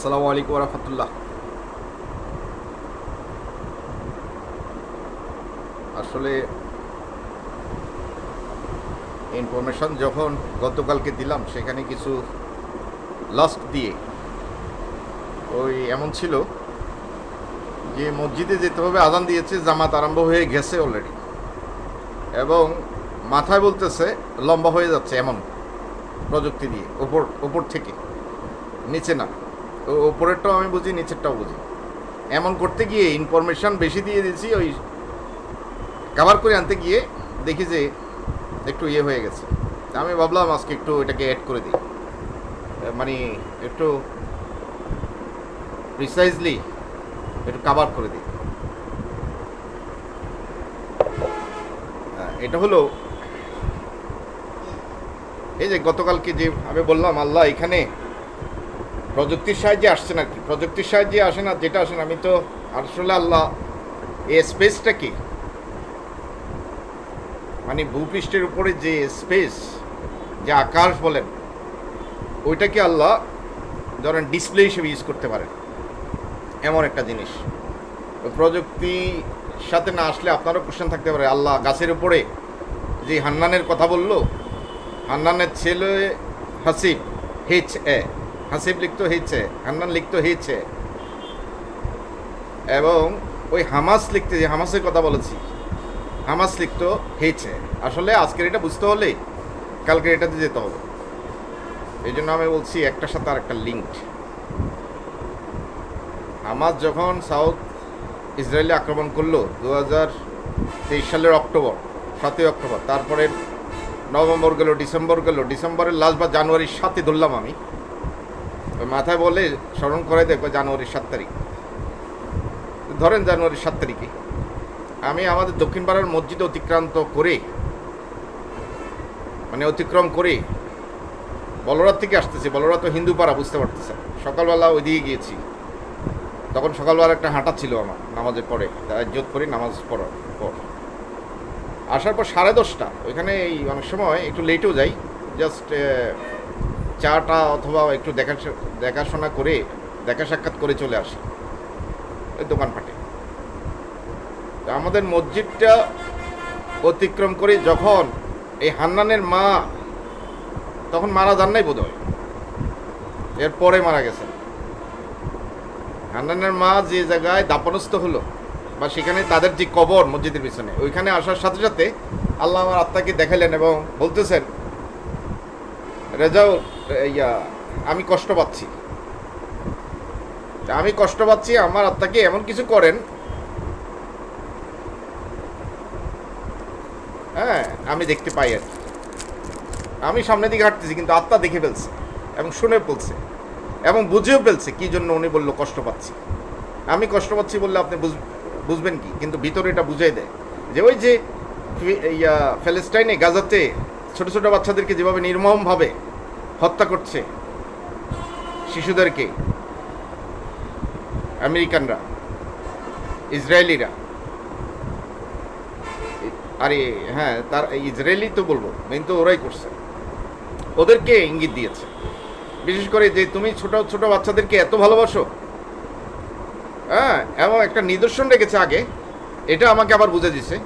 আসসালামু আলাইকুম রহমতুল্লাহ। আসলে ইনফরমেশন যখন গতকালকে দিলাম সেখানে কিছু লাস্ট দিয়ে ওই এমন ছিল যে মসজিদে যেতে হবে, আজান দিয়েছে, জামাত আরম্ভ হয়ে গেছে অলরেডি, এবং মাথায় বলতেছে লম্বা হয়ে যাচ্ছে, এমন প্রযুক্তি দিয়ে ওপর ওপর থেকে নিচে না, ওপরেরটাও আমি বুঝি নিচেরটাও বুঝি, এমন করতে গিয়ে ইনফরমেশন বেশি দিয়ে দিয়েছি। ওই কভার করে আনতে গিয়ে দেখি যে একটু ইয়ে হয়ে গেছে। আমি ভাবলাম আজকে একটু এটাকে অ্যাড করে দিই, মানে একটু প্রিসাইজলি একটু কভার করে দিই। এটা হলো এই যে গতকালকে যে আমি বললাম আল্লাহ এখানে প্রযুক্তির সাহায্যে আসছে না, কি প্রযুক্তির সাহায্যে আসে না, যেটা আসে না, আমি তো আসলে আল্লাহ এই স্পেসটা কি, মানে ভূপৃষ্ঠের উপরে যে স্পেস, যে আকাশ বলেন, ওইটাকে আল্লাহ ধরেন ডিসপ্লে হিসেবে ইউজ করতে পারেন, এমন একটা জিনিস। প্রযুক্তি সাথে না আসলে আপনারও কোশ্চেন থাকতে পারে, আল্লাহ গাছের উপরে যে হান্নানের কথা বললো, হান্নানের ছেলে হাসিব, হেচ এ, হাসিব লিখতো হেচে, হান্নান লিখতো হেচে, এবং ওই হামাস লিখতে, যে হামাসের কথা বলেছি, হামাস লিখতো হেচে। আসলে আজকের এটা বুঝতে হলে কালকের এটাতে যেতে হবে। এই জন্য আমি বলছি একটার সাথে আর একটা লিঙ্কড। হামাস যখন সাউথ ইসরায়েলে আক্রমণ করলো 2023 সালের অক্টোবর, 7ই অক্টোবর, তারপরে নভেম্বর গেল, ডিসেম্বর গেল, ডিসেম্বরের লাস্ট বা জানুয়ারির 7ই ধরলাম আমি, ওই মাথায় বলে স্মরণ করে দেখো জানুয়ারির 7 তারিখ, ধরেন জানুয়ারির 7 তারিখে আমি আমাদের দক্ষিণ পাড়ার মসজিদ অতিক্রম করে বলরাত থেকে আসতেছি। বলরাত তো হিন্দু পাড়া, বুঝতে পারতেছে। সকালবেলা ওইদিকে গিয়েছি, তখন সকালবেলা একটা হাঁটা ছিল আমার, নামাজের পরে ইজ্জত করি, নামাজ পড়ার পর আসার পর 10:30 ওইখানে এই অনেক সময় একটু লেটেও যাই, জাস্ট চাটা অথবা একটু দেখাশোনা করে, দেখা সাক্ষাৎ করে চলে আসি ওই দোকানপাটে। তো আমাদের মসজিদটা অতিক্রম করে যখন এই হান্নানের মা, তখন মারা যান নাই বোধ হয়, এরপরে মারা গেছেন। হান্নানের মা যে জায়গায় দাপনস্থ হলো, বা সেখানে তাদের যে কবর মসজিদের পিছনে, ওইখানে আসার সাথে সাথে আল্লাহ আমার আত্মাকে দেখাইলেন এবং বলতেছেন, রেজাউল, আমি কষ্ট পাচ্ছি, আমার আত্মাকে এমন কিছু করেন, হ্যাঁ আমি দেখতে পাই আর কি। আমি সামনের দিকে হাঁটতেছি, কিন্তু আত্মা দেখে ফেলছে এবং শুনে ফেলছে এবং বুঝেও ফেলছে কি জন্য উনি বললো কষ্ট পাচ্ছি। আমি কষ্ট পাচ্ছি বললে আপনি বুঝবেন কি, কিন্তু ভিতরে এটা বুঝাই দেয় যে ওই যে প্যালেস্টাইনে, গাজাতে ছোট ছোট বাচ্চাদেরকে যেভাবে নির্মমভাবে হত্যা করছে, শিশুদেরকে আমেরিকানরা, ইসরায়েলিরা, আরে হ্যাঁ, তার ইসরায়েলি তো বলবো, কিন্তু ওরাই করছে, ওদেরকে ইঙ্গিত দিয়েছে, বিশেষ করে যে তুমি ছোট ছোট বাচ্চাদেরকে এত ভালোবাসো, হ্যাঁ, এবং একটা নিদর্শন রেখেছে আগে, এটা আমাকে আবার বুঝে দিছে।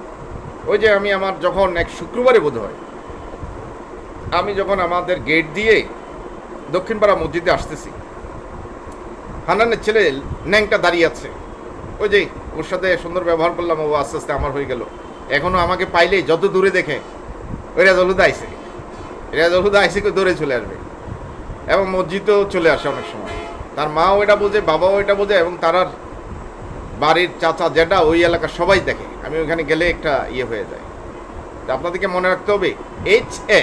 ওই যে আমি আমার যখন এক শুক্রবারে বোধ হয়, আমি যখন আমাদের গেট দিয়ে দক্ষিণপাড়া মসজিদে আসতেছি, হান্নানের ছেলে ন্যাংটা দাঁড়িয়ে আছে, ওই যে ওর সাথে সুন্দর ব্যবহার করলাম, ও আস্তে আস্তে আমার হয়ে গেল। এখনও আমাকে পাইলেই যত দূরে দেখে ওই রেজাউলুদা আইসে কেউ দৌড়ে চলে আসবে, এবং মসজিদেও চলে আসে অনেক সময়। তার মাও এটা বোঝে, বাবাও এটা বোঝে, এবং তার বাড়ির চাচা যেটা ওই এলাকার সবাই দেখে। আমি ওইখানে গেলে একটা ইয়ে হয়ে যায়। তো আপনাদেরকে মনে রাখতে হবে, HA,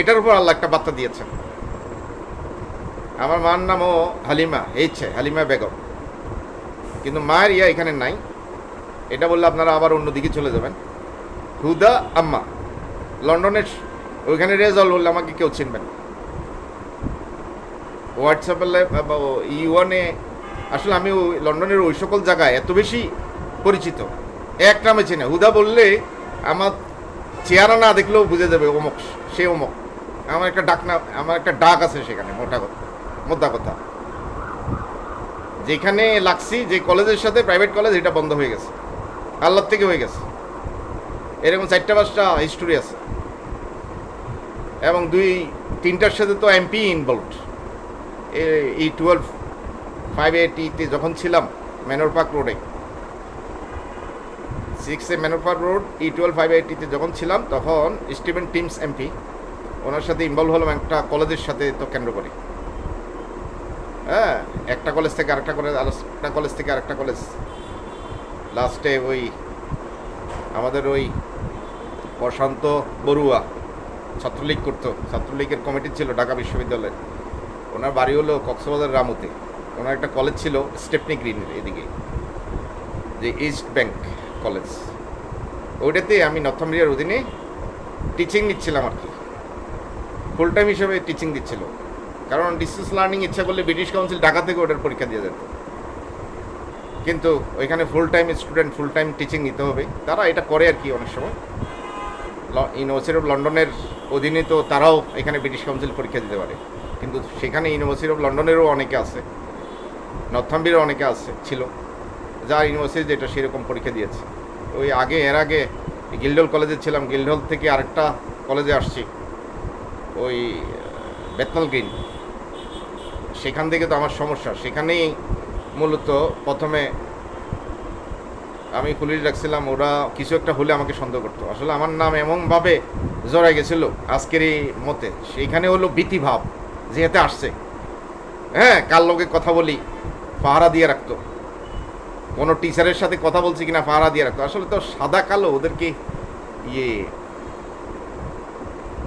এটার উপর আল্লাহ একটা বার্তা দিয়েছেন। আমার মার নামও হালিমা, HA, হালিমা বেগম, কিন্তু মায়ের এখানে নাই। এটা বললে আপনারা আবার অন্যদিকে চলে যাবেন। হুদা আম্মা, লন্ডনের, ওইখানে রেজাউল বললে আমাকে কেউ চিনবেন। হোয়াটসঅ্যাপে ইউয়ানে আসলে আমি লন্ডনের ওই সকল জায়গায় এত বেশি পরিচিত, এক নামে চিনে। হুদা বললে আমার চেহারা না দেখলেও বুঝে যাবে অমুক, সে অমুক। আমার একটা ডাক আছে সেখানে, মোদ্দা কথা। যেখানে লাগছি, যে কলেজের সাথে প্রাইভেট কলেজ, এটা বন্ধ হয়ে গেছে, আল্লাহর থেকে হয়ে গেছে। এরকম 4-5টা হিস্টোরি আছে, এবং 2-3টার সাথে তো এমপি ইনভলভড। এই 12-580-তে যখন ছিলাম ম্যানোর পার্ক রোডে, 6 ম্যানোর পার্ক রোড, E12-580-তে যখন ছিলাম, তখন স্টিভেন টিমস এমপি, ওনার সাথে ইনভলভ হলাম একটা কলেজের সাথে তো কেন্দ্র করে। হ্যাঁ, একটা কলেজ থেকে আরেকটা কলেজ, আরেকটা কলেজ থেকে আরেকটা কলেজ, লাস্টে ওই আমাদের ওই প্রশান্ত বড়ুয়া ছাত্রলীগ করতো, ছাত্রলীগের কমিটি ছিল ঢাকা বিশ্ববিদ্যালয়ের, ওনার বাড়ি হলো কক্সবাজার রামুতে। ওনার একটা কলেজ ছিল স্টেপনি গ্রিনের এদিকে, যে ইস্ট ব্যাংক কলেজ, ওইটাতে আমি নর্থাম্বরিয়ার অধীনে টিচিং নিচ্ছিলাম আর কি, ফুল টাইম হিসেবে টিচিং দিচ্ছিল। কারণ ডিস্টেন্স লার্নিং ইচ্ছা করলে ব্রিটিশ কাউন্সিল ঢাকা থেকে ওটার পরীক্ষা দিয়ে যেত, কিন্তু ওইখানে full time student, full time teaching নিতে হবে, তারা এটা করে আর কি। অনেক সময় ইউনিভার্সিটি অফ লন্ডনের অধীনে তো তারাও এখানে ব্রিটিশ কাউন্সিল পরীক্ষা দিতে পারে, কিন্তু সেখানে ইউনিভার্সিটি অফ লন্ডনেরও অনেকে আছে, নর্থাম্বরিয়ারও অনেকে আছে ছিল, যা ইউনিভার্সিটি যেটা সেরকম পরীক্ষা দিয়েছে। ওই আগে, এর আগে গিল্ডহল কলেজে ছিলাম, গিল্ডহল থেকে আরেকটা কলেজে আসছি, ওই বেতনাল গ্রিন, সেখান থেকে তো আমার সমস্যা। সেখানেই মূলত প্রথমে আমি পুলিশ রাখছিলাম, ওরা কিছু একটা হলে আমাকে সন্দেহ করতো। আসলে আমার নাম এমনভাবে জড়াই গেছিল আজকের এই মতে, সেইখানে হলো ভীতিভাব যেহেতু আসছে। হ্যাঁ, কার লোকে কথা বলি পাহারা দিয়ে রাখতো, কোনো টিচারের সাথে কথা বলছি কিনা পাহারা দিয়ে রাখতো। আসলে তো সাদা কালো ওদেরকে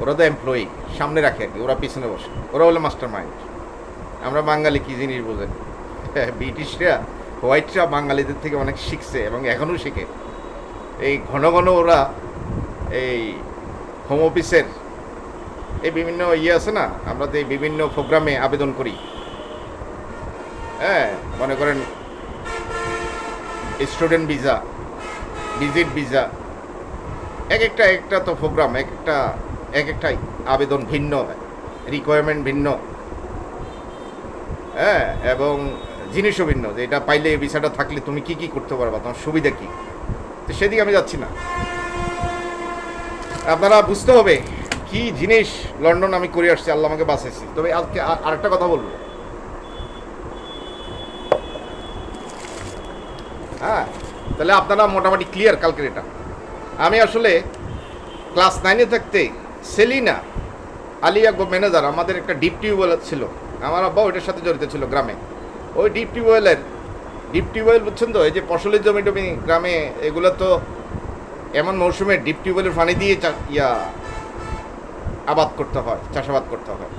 ওরা তো এমপ্লয়ি, সামনে রাখে আর কি, ওরা পিছনে বসে, ওরা হলো মাস্টার মাইন্ড। আমরা বাঙালি কী জিনিস বোঝেন, ব্রিটিশরা, হোয়াইটরা বাঙালিদের থেকে অনেক শিখছে এবং এখনও শিখে। এই ঘন ঘন ওরা এই হোম অফিসের এই বিভিন্ন আছে না, আমরা তো এই বিভিন্ন প্রোগ্রামে আবেদন করি। হ্যাঁ, মনে করেন স্টুডেন্ট ভিসা, ভিজিট ভিসা, এক একটা তো প্রোগ্রাম, এক একটা আবেদন ভিন্ন, রিকোয়ারমেন্ট ভিন্ন, হ্যাঁ, এবং জিনিসও ভিন্ন, যে এটা পাইলে এই ভিসাটা থাকলে তুমি কি কি করতে পারবা, তোমার সুবিধা কী। তো সেদিকে আমি যাচ্ছি না, আপনারা বুঝতে হবে কি জিনিস লন্ডন আমি করে আসছি, আল্লাহ আমাকে বাঁচাইছি। তবে আজকে আরেকটা কথা বলবো, হ্যাঁ, তাহলে আপনারা মোটামুটি ক্লিয়ার কালকের এটা। আমি আসলে ক্লাস 9-এ থাকতে সেলিনা আলী আকবর ম্যানেজার, আমাদের একটা ডিপ টিউবওয়েল ছিল, আমার আব্বা ওইটার সাথে জড়িত ছিল গ্রামে। ওই ডিপ টিউবওয়েল বুঝছেন তো, এই যে ফসলের জমি টমি গ্রামে, এগুলো তো এমন মৌসুমে ডিপ টিউবওয়েলের পানি দিয়ে আবাদ করতে হয়, চাষাবাদ করতে হয়।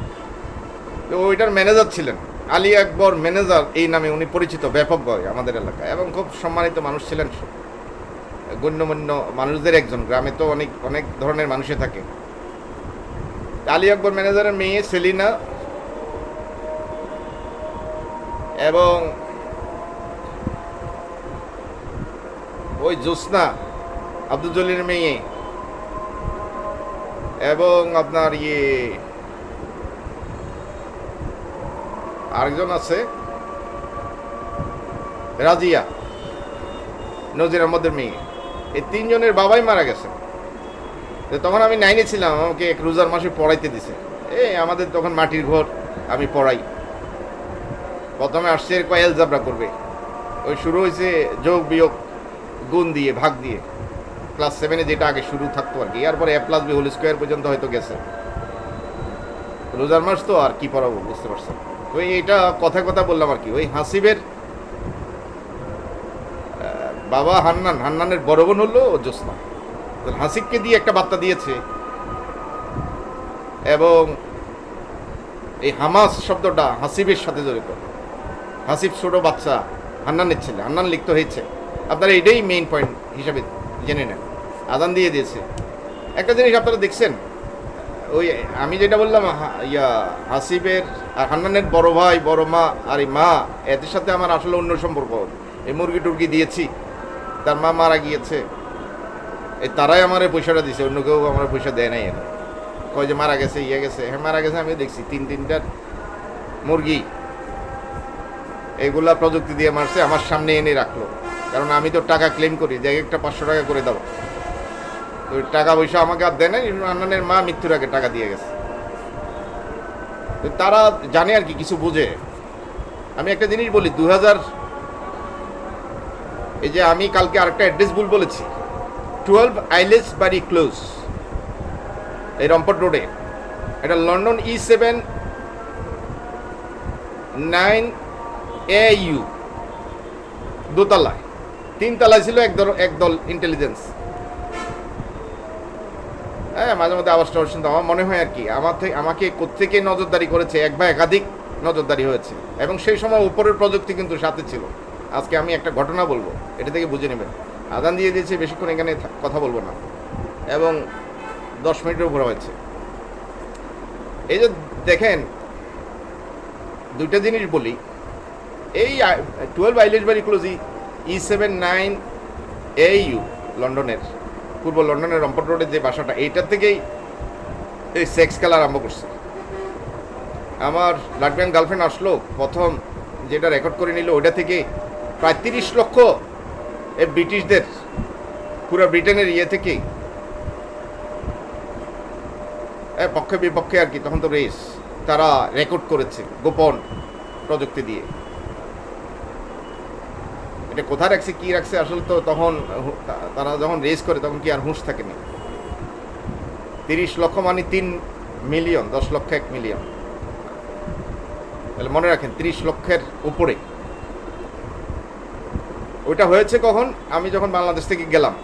তো ওইটার ম্যানেজার ছিলেন আলী আকবর ম্যানেজার, এই নামে উনি পরিচিত ব্যাপকভাবে আমাদের এলাকায়, এবং খুব সম্মানিত মানুষ ছিলেন, গণ্যমান্য মানুষদের একজন। গ্রামে তো অনেক অনেক ধরনের মানুষে থাকে। আলী আকবর ম্যানেজারের মেয়ে সেলিনা এবং ওই জ্যোৎস্না আব্দুল জলিলের মেয়ে, এবং আপনার আরেকজন আছে রাজিয়া, নজির আহমদের মেয়ে, এই 3জনের বাবাই মারা গেছে। তখন আমি 9-এ ছিলাম, আমাকে এক রোজার মাসে পড়াইতে দিছে। আমাদের তখন মাটির ঘর, আমি পড়াই। প্রথমে আসছে কয়েল জাবরা করবে, ওই শুরু হয়েছে যোগ বিয়োগ গুণ দিয়ে, ভাগ দিয়ে, ক্লাস 7-এ যেটা আগে শুরু থাকতো আর কি। এরপরে A+B হোল স্কোয়ার পর্যন্ত হয়তো গেছে। রোজার মাস তো আর কি পড়াবো, বুঝতে পারছেন। তো এইটা কথা বললাম আর কি। ওই হাসিবের বাবা হান্নানের বড় বোন হলো জ্যোৎস্না, হাসিবকে দিয়ে একটা বার্তা দিয়েছে। এবং এই হামাস শব্দটা হাসিবের সাথে জড়িত। হাসিব ছোট বাচ্চা, হান্নানের ছেলে, হান্নান লিপ্ত হয়েছে। আপনারা এটাই মেইন পয়েন্ট হিসাবে জেনে নেন। আজান দিয়ে দিয়েছে। একটা জিনিস আপনারা দেখছেন, ওই আমি যেটা বললাম, হাসিবের আর হান্নানের বড় ভাই, বড় মা আর এই মা, এদের সাথে আমার আসলে অন্য সম্পর্ক। এই মুরগি টুরগি দিয়েছি, তার মা মারা গিয়েছে, এই তারাই আমার পয়সাটা দিছে, অন্য কেউ আমার পয়সা দেয় নাই। এখন কয় যে মারা গেছে, গেছে। হ্যাঁ, মারা গেছে, আমি দেখছি 3-3টার মুরগি এগুলা প্রযুক্তি দিয়ে মারছে, আমার সামনে এনে রাখলো, কারণ আমি তো টাকা ক্লেম করি যে একটা 500 টাকা করে দাও। তো ওই টাকা পয়সা আমাকে আর দেয় না, আন্নানের মা মৃত্যুর আগে টাকা দিয়ে গেছে। তো তারা জানে আর কি, কিছু বুঝে। আমি একটা জিনিস বলি, 2000 এই যে আমি কালকে আরেকটা অ্যাড্রেস ভুল বলেছি, 12 আইলেস বাড়ি ক্লোজ, এই রম্পট রোডে, এটা লন্ডন E7 9AU, দোতলায়, 3 তলায় ছিল একদল ইন্টেলিজেন্স। হ্যাঁ, মাঝে মধ্যে আওয়াজটা শুনতে আমার মনে হয় আর কি আমাকে কোত্থেকে নজরদারি করেছে, এক বা একাধিক নজরদারি হয়েছে, এবং সেই সময় উপরের প্রযুক্তি কিন্তু সাথে ছিল। আজকে আমি একটা ঘটনা বলবো, এটা থেকে বুঝে নেবেন। আদান দিয়ে দিয়েছে, বেশিক্ষণ এখানে কথা বলবো না, এবং 10 মিনিটের উপরে হয়েছে। এই যে দেখেন, দুইটা জিনিস বলি, এই 12 আইলেস বাড়ি ক্লোজ E7 9AU লন্ডনের, পূর্ব লন্ডনের রম্পট রোডের যে বাসাটা, এইটার থেকেই এই সেক্স খেলা আরম্ভ করছে। আমার লাটভিয়ান গার্লফ্রেন্ড আসলো, প্রথম যেটা রেকর্ড করে নিল, ওইটা থেকে প্রায় 30 লক্ষ এই ব্রিটিশদের, পুরো ব্রিটেনের ইয়ে থেকে পক্ষে বিপক্ষে আর কি, তখন তো রেস, তারা রেকর্ড করেছে গোপন প্রযুক্তি দিয়ে। এটা কোথায় রাখছে, কী রাখছে, আসলে তো তখন তারা যখন রেস করে তখন কি আর হুঁশ থাকেনি। 30 লক্ষ মানে 3 মিলিয়ন, 10 লক্ষ 1 মিলিয়ন, তাহলে মনে রাখেন 30 লক্ষের উপরে। ওইটা হয়েছে কখন, আমি যখন বাংলাদেশ থেকে গেলাম,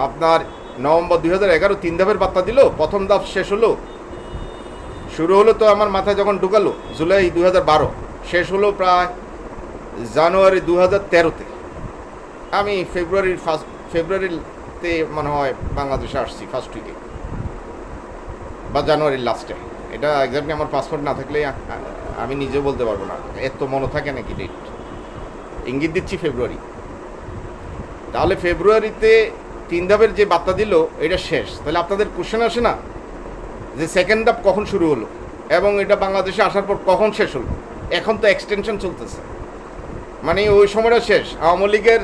আপনার নভেম্বর 2011, 3 ধাপের বার্তা দিল। প্রথম ধাপ শেষ হলো, শুরু হলো তো আমার মাথায় যখন ঢুকালো জুলাই 2012, শেষ হলো প্রায় জানুয়ারি 2013-তে। আমি ফেব্রুয়ারিতে মনে হয় বাংলাদেশে আসছি, ফার্স্ট উইকে বা জানুয়ারির লাস্টে। এটা এক্স্যাক্টলি আমার পাসপোর্ট না থাকলে আমি নিজেও বলতে পারবো না, এত মনে থাকে নাকি ডেট। ইঙ্গিত দিচ্ছি ফেব্রুয়ারি। তাহলে ফেব্রুয়ারিতে 3 ধাপের যে বার্তা দিল এটা শেষ। তাহলে আপনাদের কোশ্চেন আসে না যে সেকেন্ড ধাপ কখন শুরু হলো এবং এটা বাংলাদেশে আসার পর কখন শেষ হলো? এখন তো এক্সটেনশন চলতেছে, মানে ওই সময়টা শেষ। আওয়ামী লীগের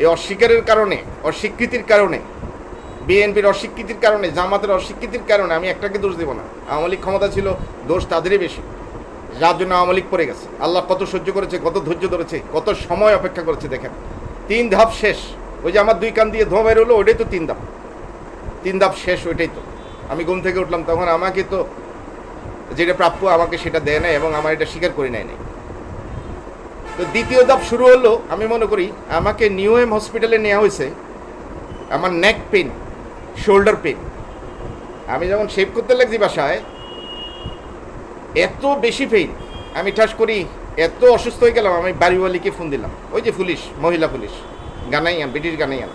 এই অস্বীকারের কারণে, অস্বীকৃতির কারণে, বিএনপির অস্বীকৃতির কারণে, জামাতের অস্বীকৃতির কারণে, আমি একটাকে দোষ দেব না, আওয়ামী লীগ ক্ষমতা ছিল, দোষ তাদেরই বেশি, যার জন্য আওয়ামী লীগ পড়ে গেছে। আল্লাহ কত সহ্য করেছে, কত ধৈর্য ধরেছে, কত সময় অপেক্ষা করেছে দেখেন। 3 ধাপ শেষ। ওই যে আমার 2 কান দিয়ে ধোঁয়া বের হলো, ওইটাই তো 3 ধাপ। 3 ধাপ শেষ, ওইটাই তো। আমি ঘুম থেকে উঠলাম, তখন আমাকে তো যেটা প্রাপ্য আমাকে সেটা দেয় নাই, এবং আমার এটা স্বীকার করে নেয় নাই। তো দ্বিতীয় ধাপ শুরু হলো, আমি মনে করি আমাকে নিউএম হসপিটালে নেওয়া হয়েছে, আমার নেক পেন, শোল্ডার পেন। আমি যখন শেভ করতে লাগছি বাসায়, এত বেশি পেইন, আমি ঠাস করি এত অসুস্থ হয়ে গেলাম, আমি বাড়িওয়ালিকে ফোন দিলাম, ওই যে পুলিশ, মহিলা পুলিশ, গানাইয়ান, ব্রিটিশ গানাইয়ান।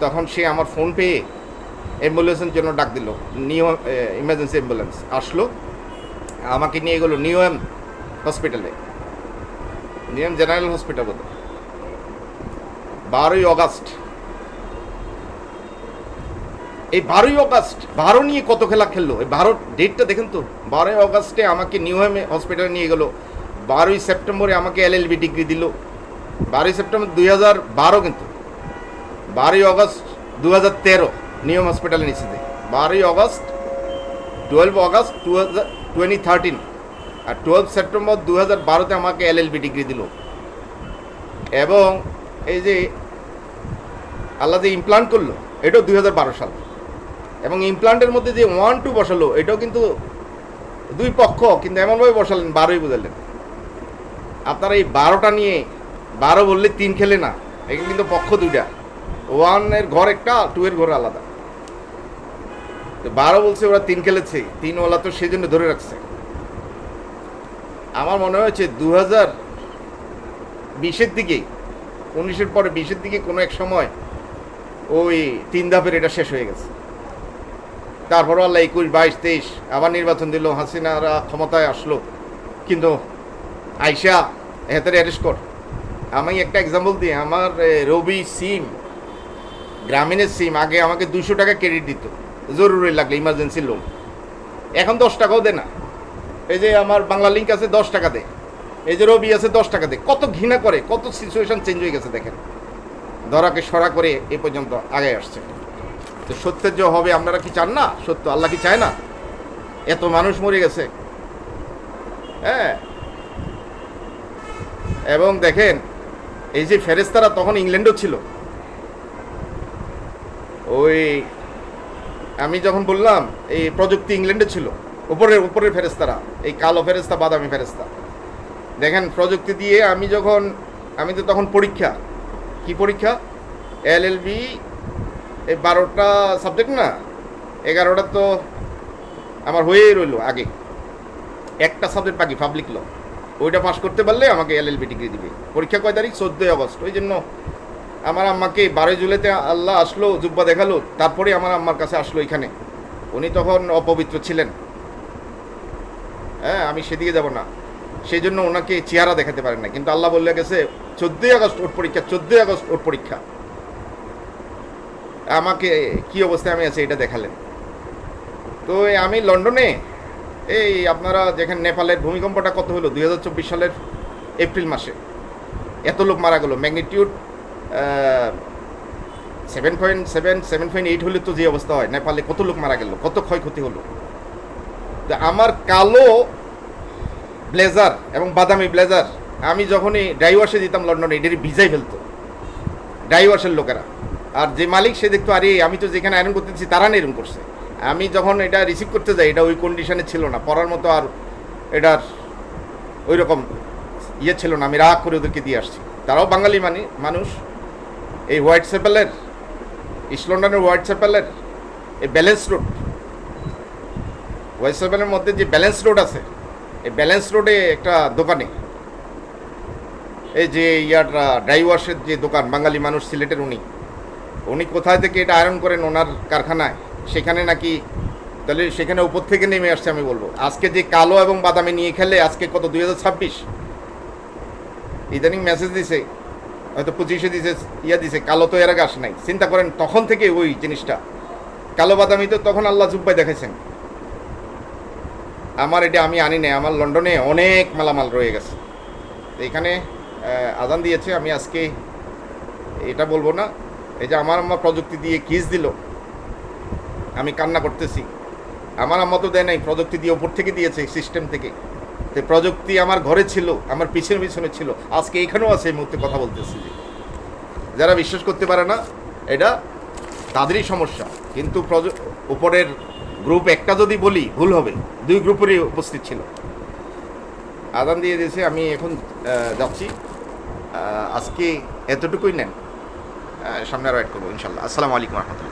তখন সে আমার ফোন পেয়ে অ্যাম্বুলেন্সের জন্য ডাক দিল, নিউ ইমার্জেন্সি অ্যাম্বুলেন্স আসলো, আমাকে নিয়ে গেলো নিউএম হসপিটালে, নিউএম জেনারেল হসপিটাল বলতে। 12ই অগাস্ট, এই 12ই অগাস্ট, 12 নিয়ে কত খেলা খেললো, এই 12 ডেটটা দেখেন তো। 12ই অগাস্টে আমাকে নিউএম হসপিটালে নিয়ে গেলো, 12ই সেপ্টেম্বরে আমাকে LLB ডিগ্রি দিল। 12ই সেপ্টেম্বর 2012, কিন্তু 12ই অগাস্ট 2013 নিউএম হসপিটালে নিচে দেয়। 12ই অগাস্ট, 12 অগাস্ট 2013, আর 12 সেপ্টেম্বর 2012-তে আমাকে LLB ডিগ্রি দিল। এবং এই যে আল্লাহ যে ইমপ্লান্ট করলো, এটাও 2012 সাল। এবং ইমপ্লান্টের মধ্যে যে 1-2 বসালো, এটাও কিন্তু 2 পক্ষ কিন্তু এমনভাবে বসালেন, 12ই বুঝালেন। আপনারা এই 12টা নিয়ে, 12 বললে 3 খেলে না, এখানে কিন্তু পক্ষ 2টা, 1-এর ঘর একটা, 2-এর ঘর আলাদা। 12 বলছে ওরা 3 খেলেছে, 3 ওলা তো সেই জন্য ধরে রাখছে। আমার মনে হয়েছে 2020-এর দিকে, 19-এর পরে 20-এর দিকে কোনো এক সময় ওই 3 ধাপের এটা শেষ হয়ে গেছে। তারপর আল্লাহ 21, 22, 23 আবার নির্বাচন দিল, হাসিনারা ক্ষমতায় আসলো, কিন্তু আইসা হেতারে অ্যারেস্ট কর। আমি একটা এক্সাম্পল দিই, আমার রবি সিম, গ্রামীণের সিম, আগে আমাকে 200 টাকা ক্রেডিট দিত জরুরি লাগলে, ইমার্জেন্সি লোন। এখন 10 টাকাও দেয় না। এই যে আমার বাংলা লিঙ্ক আছে 10 টাকা দে, এই যে রবি আছে 10 টাকা দে, কত ঘৃণা করে, কত সিচুয়েশন চেঞ্জ হয়ে গেছে দেখেন, ধরাকে সরা করে এ পর্যন্ত আগে আসছে। তো সত্যের যে হবে আপনারা কি চান না? সত্য আল্লাহ কি চায় না? এত মানুষ মরে গেছে, হ্যাঁ। এবং দেখেন এই যে ফেরেস্তারা তখন ইংল্যান্ডও ছিল, ওই আমি যখন বললাম এই প্রযুক্তি ইংল্যান্ডে ছিল, উপরের ফেরেস্তারা, এই কালো ফেরেস্তা বাদামি ফেরেস্তা। দেখেন প্রযুক্তি দিয়ে আমি তো তখন পরীক্ষা, কি পরীক্ষা, এলএলবি, এই 12টা সাবজেক্ট না, 11টা তো আমার হয়েই রইল আগে, একটা সাবজেক্ট বাকি পাবলিক ল, ওইটা পাস করতে পারলে আমাকে এলএলবি ডিগ্রি দিবে। পরীক্ষা কয় তারিখ? 14 আগস্ট। ওই জন্য আমার আম্মাকে 12 জুলাইতে আল্লাহ আসলো, জুব্বা দেখালো, তারপরে আমার আম্মার কাছে আসলো এখানে। উনি তখন অপবিত্র ছিলেন, হ্যাঁ, আমি সেদিকে যাব না, সেই জন্য ওনাকে চেহারা দেখাতে পারেন না, কিন্তু আল্লাহ বললে গেছে 14 আগস্ট ওর পরীক্ষা, 14 আগস্ট ওর পরীক্ষা। আমাকে কি অবস্থায় আমি আছি এটা দেখালেন। তো আমি লন্ডনে, এই আপনারা যেখানে নেপালের ভূমিকম্পটা কত হলো 2024 সালের এপ্রিল মাসে, এত লোক মারা গেল, ম্যাগনিটিউড 7.7 7.8 হলে তো যে অবস্থা হয়, নেপালে কত লোক মারা গেল, কত ক্ষয়ক্ষতি হলো। তো আমার কালো ব্লেজার এবং বাদামি ব্লেজার আমি যখনই ড্রাইভার্সে দিতাম লন্ডনে, এটারই ভিজাই ফেলতো ড্রাইভার্সের লোকেরা। আর যে মালিক সে দেখতো আরে আমি তো যেখানে আয়রন করতেছি তারা না এরকম করছে। আমি যখন এটা রিসিভ করতে যাই এটা ওই কন্ডিশনে ছিল না, পড়ার মতো আর এটার ওই রকম ইয়ে ছিল না, আমি রাগ করে ওদেরকে দিয়ে আসছি। তারাও বাঙালি মানুষ। এই হোয়াইট চ্যাপেলের, ইস্ট লন্ডনের হোয়াইট চ্যাপেলের এই ব্যালেন্স রোড, হোয়াইট চ্যাপেলের মধ্যে যে ব্যালেন্স রোড আছে, এই ব্যালেন্স রোডে একটা দোকানে, এই যে ড্রাইভার্সের যে দোকান, বাঙালি মানুষ, সিলেটের, উনি কোথায় থেকে এটা আয়রন করেন ওনার কারখানায়, সেখানে নাকি, তাহলে সেখানে উপর থেকে নেমে আসছে। আমি বলবো আজকে যে কালো এবং বাদামি নিয়ে খেলে, আজকে কত 2026, ইদানিং মেসেজ দিছে, হয়তো 25-এ দিছে, দিছে, কালো তো এর আগে আসে নাই। চিন্তা করেন তখন থেকে ওই জিনিসটা কালো বাদামি তো তখন আল্লাহ জুব্বাই দেখাইছেন। আমার এটা আমি আনি নাই, আমার লন্ডনে অনেক মালামাল রয়ে গেছে। এখানে আজান দিয়েছে, আমি আজকে এটা বলবো না। এই যে আমার আম্মা প্রযুক্তি দিয়ে কিস দিল, আমি কান্না করতেছি। আমার আম্মা তো দেয় নাই, প্রযুক্তি দিয়ে উপর থেকে দিয়েছে, সিস্টেম থেকে। তো প্রযুক্তি আমার ঘরে ছিল, আমার পিছনে ছিল, আজকে এখানেও আছে, এই মুহূর্তে কথা বলতেছি। যারা বিশ্বাস করতে পারে না এটা তাদেরই সমস্যা, কিন্তু উপরের গ্রুপ একটা যদি বলি ভুল হবে, 2 গ্রুপেরই উপস্থিত ছিল। আদান দিয়ে দিয়েছে, আমি এখন যাচ্ছি। আজকে এতটুকুই নেন, সামনে আরও অ্যাড করবো ইনশাল্লাহ। আসসালামু আলাইকুম রহমতুল্লাহ।